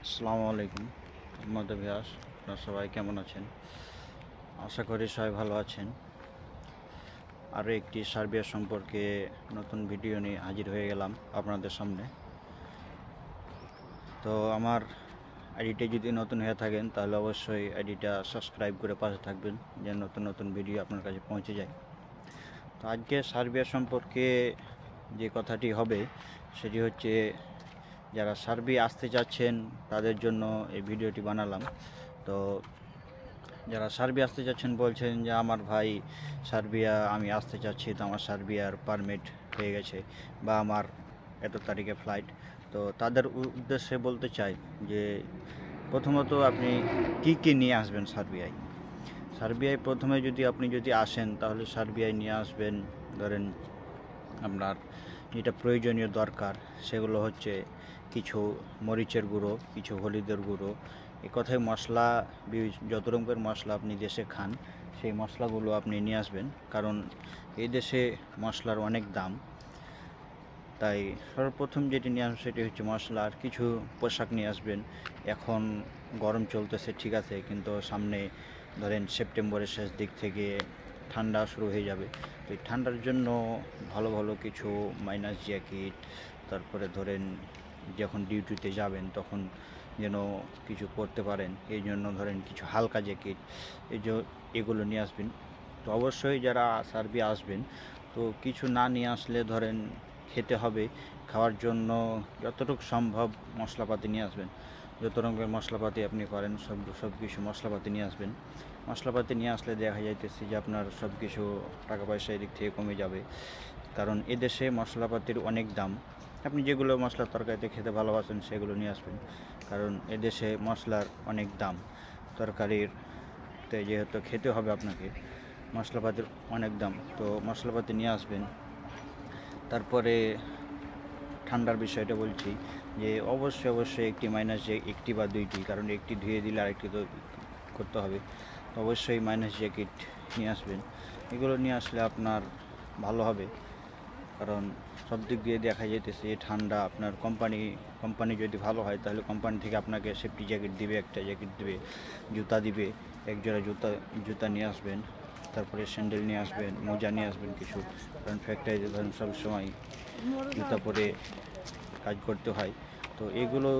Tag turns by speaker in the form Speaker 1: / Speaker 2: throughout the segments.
Speaker 1: আসসালামু আলাইকুম মোহাম্মদ ভিয়াস। আপনারা সবাই কেমন আছেন? আশা করি সবাই ভালো আছেন। আরও একটি সার্বিয়া সম্পর্কে নতুন ভিডিও নিয়ে হাজির হয়ে গেলাম আপনাদের সামনে। তো আমার আইডিটা যদি নতুন হয়ে থাকেন তাহলে অবশ্যই আইডিটা সাবস্ক্রাইব করে পাশে থাকবেন, যে নতুন নতুন ভিডিও আপনার কাছে পৌঁছে যায়। তো আজকে সার্বিয়া সম্পর্কে যে কথাটি হবে সেটি হচ্ছে, যারা সার্বিয়া আসতে চাচ্ছেন তাদের জন্য এই ভিডিওটি বানালাম। তো যারা সার্বিয়া আসতে চাচ্ছেন বলছেন যে আমার ভাই সার্বিয়া আমি আসতে চাচ্ছি, তো আমার সার্বিয়ার পারমিট হয়ে গেছে বা আমার এত তারিখে ফ্লাইট। তো তাদের উদ্দেশ্যে বলতে চাই যে প্রথমত আপনি কী নিয়ে আসবেন সার্বিয়ায়। সার্বিয়ায় প্রথমে আপনি যদি আসেন তাহলে সার্বিয়ায় নিয়ে আসবেন, ধরেন আপনার যেটা প্রয়োজনীয় দরকার সেগুলো হচ্ছে কিছু মরিচের গুঁড়ো, কিছু হলুদের গুঁড়ো, এ কথায় মশলা, যত রকমের মশলা আপনি দেশে খান সেই মশলাগুলো আপনি নিয়ে আসবেন, কারণ এই দেশে মশলার অনেক দাম। তাই সর্বপ্রথম যেটি নিয়ে আসবেন সেটি হচ্ছে মশলা। আর কিছু পোশাক নিয়ে আসবেন। এখন গরম চলতেছে ঠিক আছে, কিন্তু সামনে ধরেন সেপ্টেম্বরের শেষ দিক থেকে ঠান্ডা শুরু হয়ে যাবে। তো এই ঠান্ডার জন্য ভালো ভালো কিছু মাইনাস জ্যাকেট, তারপরে ধরেন যখন ডিউটিতে যাবেন তখন যেন কিছু পরতে পারেন, এই জন্য ধরেন কিছু হালকা জ্যাকেট এগুলো নিয়ে আসবেন। তো অবশ্যই যারা সার্বিয়া আসবেন তো কিছু না নিয়ে আসলে ধরেন খেতে হবে, খাওয়ার জন্য যতটুকু সম্ভব মশলাপাতি নিয়ে আসবেন। যত রকমের মশলাপাতি আপনি করেন সব কিছু মশলাপাতি নিয়ে আসবেন। মশলাপাতি নিয়ে আসলে দেখা যাইতেছে যে আপনার সব কিছু টাকা পয়সা এদিক থেকে কমে যাবে, কারণ এদেশে মশলাপাতির অনেক দাম। আপনি যেগুলো মশলা তরকারিতে খেতে ভালোবাসেন সেগুলো নিয়ে আসবেন, কারণ এদেশে মশলার অনেক দাম। তরকারিতে যেহেতু খেতে হবে আপনাকে, মশলাপাতির অনেক দাম, তো মশলাপাতি নিয়ে আসবেন। তারপরে ঠান্ডার বিষয়টা বলছি যে অবশ্যই একটি মাইনাস একটি বা দুইটি, কারণ একটি ধুয়ে দিলে আরেকটি তো করতে হবে। তো অবশ্যই মাইনাস জ্যাকেট নিয়ে আসবেন। এগুলো নিয়ে আসলে আপনার ভালো হবে, কারণ সব দিক দিয়ে দেখা যেতেছে যে ঠান্ডা। আপনার কোম্পানি যদি ভালো হয় তাহলে কোম্পানি থেকে আপনাকে সেফটি জ্যাকেট দিবে, একটা জ্যাকেট দিবে, জুতা দিবে, এক জোড়া জুতা নিয়ে আসবেন। তারপরে স্যান্ডেল নিয়ে আসবেন, মোজা নিয়ে আসবেন কিছু, কারণ ফ্যাক্টরিতে ধরেন সবসময় জুতা পরে কাজ করতে হয়। তো এগুলো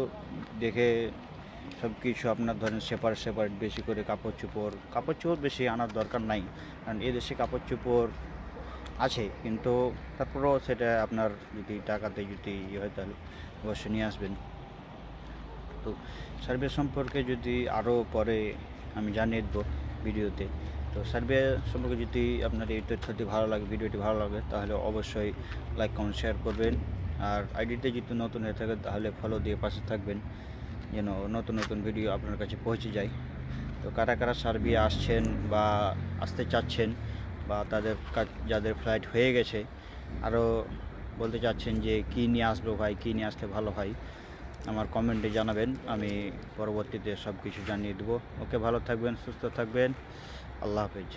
Speaker 1: দেখে সব কিছু আপনার ধরেন সেপারেট বেশি করে কাপড় চোপড় বেশি আনার দরকার নাই, কারণ এদেশে কাপড় চোপড় আছে, কিন্তু তারপরেও সেটা আপনার যদি টাকাতে যদি হয় তাহলে অবশ্যই নিয়ে আসবেন। তো সার্বিয়া সম্পর্কে যদি আরও পরে আমি জানিয়ে দেবো ভিডিওতে। তো সার্বিয়া সম্পর্কে যদি আপনার এই তথ্যটি ভালো লাগে, ভিডিওটি ভালো লাগে, তাহলে অবশ্যই লাইক কমেন্ট শেয়ার করবেন। আর আইডিতে যদি নতুন হয়ে থাকে তাহলে ফলো দিয়ে পাশে থাকবেন, যেন নতুন ভিডিও আপনার কাছে পৌঁছে যায়। তো কারা সার্বিয়া আসছেন বা আসতে চাচ্ছেন, বা যাদের ফ্লাইট হয়ে গেছে আরও বলতে চাচ্ছেন যে কী নিয়ে আসবো ভাই, কী নিয়ে আসলে ভালো হয়, আমার কমেন্টে জানাবেন, আমি পরবর্তীতে সব কিছু জানিয়ে দেবো। ওকে, ভালো থাকবেন, সুস্থ থাকবেন, আল্লাহ হাফেজ।